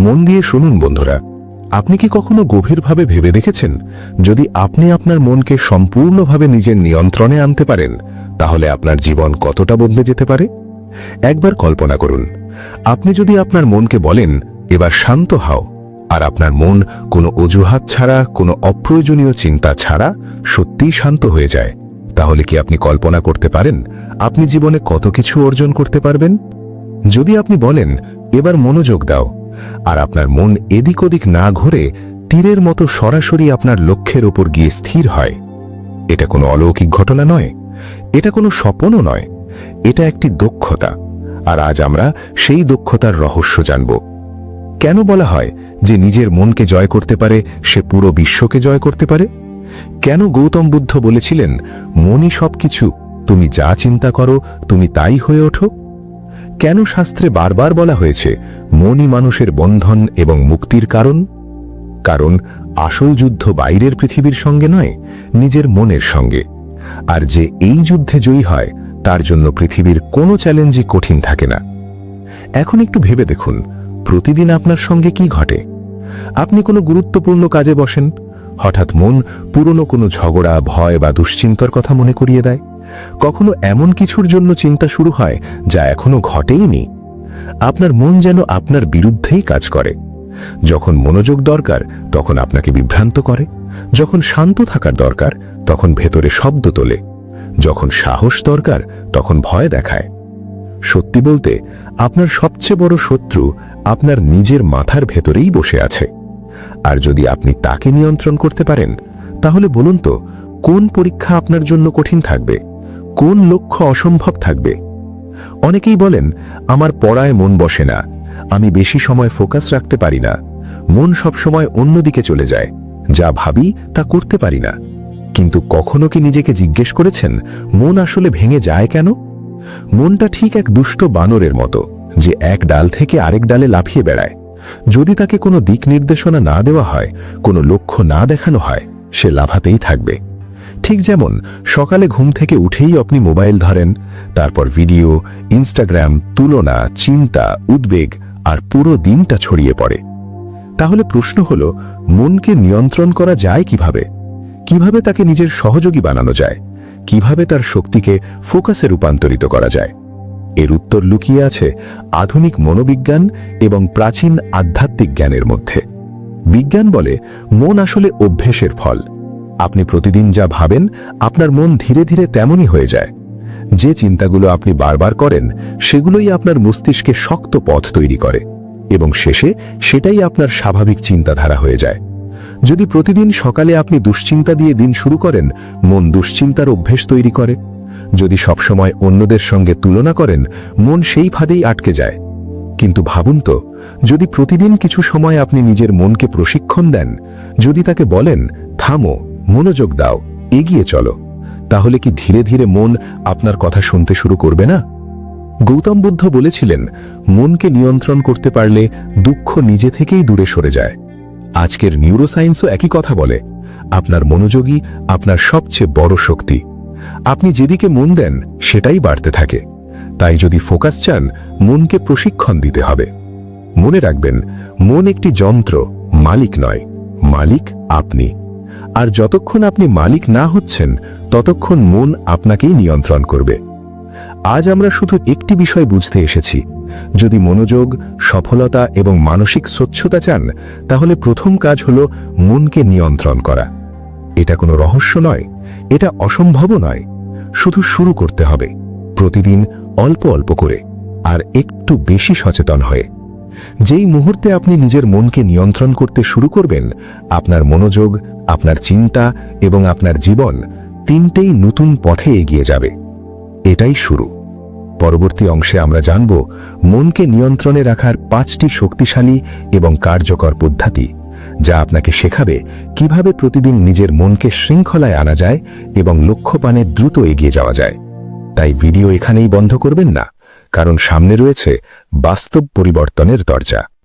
মন দিয়ে শুনুন বন্ধুরা, আপনি কি কখনো গভীরভাবে ভেবে দেখেছেন যদি আপনি আপনার মনকে সম্পূর্ণভাবে নিজের নিয়ন্ত্রণে আনতে পারেন তাহলে আপনার জীবন কতটা বদলে যেতে পারে? একবার কল্পনা করুন, আপনি যদি আপনার মনকে বলেন এবার শান্ত হও, আর আপনার মন কোনো অজুহাত ছাড়া, কোনো অপ্রয়োজনীয় চিন্তা ছাড়া সত্যিই শান্ত হয়ে যায়, তাহলে কি আপনি কল্পনা করতে পারেন আপনি জীবনে কত কিছু অর্জন করতে পারবেন? যদি আপনি বলেন এবার মনোযোগ দাও, আর আপনার মন এদিক ওদিক না ঘুরে তীরের মতো সরাসরি আপনার লক্ষ্যের উপর গিয়ে স্থির হয়, এটা কোনো অলৌকিক ঘটনা নয়, এটা কোনো স্বপ্নও নয়, এটা একটি দক্ষতা। আর আজ আমরা সেই দক্ষতার রহস্য জানব। কেন বলা হয় যে নিজের মনকে জয় করতে পারে সে পুরো বিশ্বকে জয় করতে পারে? কেন গৌতম বুদ্ধ বলেছিলেন মনই সবকিছু, তুমি যা চিন্তা করো তুমি তাই হয়ে ওঠো? কেন শাস্ত্রে বারবার বলা হয়েছে মনই মানুষের বন্ধন এবং মুক্তির কারণ? কারণ আসল যুদ্ধ বাইরের পৃথিবীর সঙ্গে নয়, নিজের মনের সঙ্গে। আর যে এই যুদ্ধে জয়ী হয় তার জন্য পৃথিবীর কোনো চ্যালেঞ্জই কঠিন থাকে না। এখন একটু ভেবে দেখুন, প্রতিদিন আপনার সঙ্গে কি ঘটে? আপনি কোনো গুরুত্বপূর্ণ কাজে বসেন, হঠাৎ মন পুরনো কোনো ঝগড়া, ভয় বা দুশ্চিন্তার কথা মনে করিয়ে দেয়। কখনো এমন কিছুর জন্য চিন্তা শুরু হয় যা এখনো ঘটেইনি। আপনার মন যেন আপনার বিরুদ্ধেই কাজ করে। যখন মনোযোগ দরকার তখন আপনাকে বিভ্রান্ত করে, যখন শান্ত থাকার দরকার তখন ভেতরে শব্দ তোলে, যখন সাহস দরকার তখন ভয় দেখায়। সত্যি বলতে আপনার সবচেয়ে বড় শত্রু আপনার নিজের মাথার ভেতরেই বসে আছে। আর যদি আপনি তাকে নিয়ন্ত্রণ করতে পারেন তাহলে বলুন তো, কোন পরীক্ষা আপনার জন্য কঠিন থাকবে? কোন লক্ষ্য অসম্ভব থাকবে? অনেকেই বলেন আমার পড়ায় মন বসে না, আমি বেশি সময় ফোকাস রাখতে পারি না, মন সবসময় অন্যদিকে চলে যায়, যা ভাবি তা করতে পারি না। কিন্তু কখনো কি নিজেকে জিজ্ঞেস করেছেন মন আসলে ভেঙে যায় কেন? মনটা ঠিক এক দুষ্ট বানরের মতো, যে এক ডাল থেকে আরেক ডালে লাফিয়ে বেড়ায়। যদি তাকে কোনো দিক নির্দেশনা না দেওয়া হয়, কোনো লক্ষ্য না দেখানো হয়, সে লাফাতেই থাকবে। ঠিক যেমন সকালে ঘুম থেকে উঠেই আপনি মোবাইল ধরেন, তারপর ভিডিও, ইনস্টাগ্রাম, তুলনা, চিন্তা, উদ্বেগ আর পুরো দিনটা ছড়িয়ে পড়ে। তাহলে প্রশ্ন হলো, মনকে নিয়ন্ত্রণ করা যায় কিভাবে? কিভাবে তাকে নিজের সহযোগী বানানো যায়? কিভাবে তার শক্তিকে ফোকাসে রূপান্তরিত করা যায়? এর উত্তর লুকিয়ে আছে আধুনিক মনোবিজ্ঞান এবং প্রাচীন আধ্যাত্মিক জ্ঞানের মধ্যে। বিজ্ঞান বলে মন আসলে অভ্যেসের ফল। আপনি প্রতিদিন যা ভাবেন আপনার মন ধীরে ধীরে তেমনই হয়ে যায়। যে চিন্তাগুলো আপনি বারবার করেন সেগুলোই আপনার মস্তিষ্কে শক্ত পথ তৈরি করে, এবং শেষে সেটাই আপনার স্বাভাবিক চিন্তাধারা হয়ে যায়। যদি প্রতিদিন সকালে আপনি দুশ্চিন্তা দিয়ে দিন শুরু করেন, মন দুশ্চিন্তার অভ্যেস তৈরি করে। যদি সবসময় অন্যদের সঙ্গে তুলনা করেন, মন সেই ফাঁদেই আটকে যায়। কিন্তু ভাবুন তো, যদি প্রতিদিন কিছু সময় আপনি নিজের মনকে প্রশিক্ষণ দেন, যদি তাকে বলেন থামো, মনোযোগ দাও, এগিয়ে চলো, তাহলে কি ধীরে ধীরে মন আপনার কথা শুনতে শুরু করবে না? গৌতম বুদ্ধ বলেছিলেন মনকে নিয়ন্ত্রণ করতে পারলে দুঃখ নিজে থেকেই দূরে সরে যায়। আজকের নিউরোসায়েন্সও একই কথা বলে, আপনার মনোযোগই আপনার সবচেয়ে বড় শক্তি। আপনি যেদিকে মন দেন সেটাই বাড়তে থাকে। তাই যদি ফোকাস চান, মনকে প্রশিক্ষণ দিতে হবে। মনে রাখবেন, মন একটি যন্ত্র, মালিক নয়, মালিক আপনি। আর যতক্ষণ আপনি মালিক না হচ্ছেন ততক্ষণ মন আপনাকেই নিয়ন্ত্রণ করবে। আজ আমরা শুধু একটি বিষয় বুঝতে এসেছি, যদি মনোযোগ, সফলতা এবং মানসিক স্বচ্ছতা চান তাহলে প্রথম কাজ হলো মনকে নিয়ন্ত্রণ করা। এটা কোনো রহস্য নয়, এটা অসম্ভবও নয়, শুধু শুরু করতে হবে, প্রতিদিন অল্প অল্প করে, আর একটু বেশি সচেতন হয়ে। যেই মুহূর্তে আপনি নিজের মনকে নিয়ন্ত্রণ করতে শুরু করবেন, আপনার মনোযোগ, আপনার চিন্তা এবং আপনার জীবন তিনটেই নতুন পথে এগিয়ে যাবে। এটাই শুরু। পরবর্তী অংশে আমরা জানব মনকে নিয়ন্ত্রণে রাখার 5টি শক্তিশালী এবং কার্যকর পদ্ধতি, যা আপনাকে শেখাবে কিভাবে প্রতিদিন নিজের মনকে শৃঙ্খলায় আনা যায় এবং লক্ষ্যপানে দ্রুত এগিয়ে যাওয়া যায়। তাই ভিডিও এখানেই বন্ধ করবেন না, কারণ সামনে রয়েছে বাস্তব পরিবর্তনের দরজা।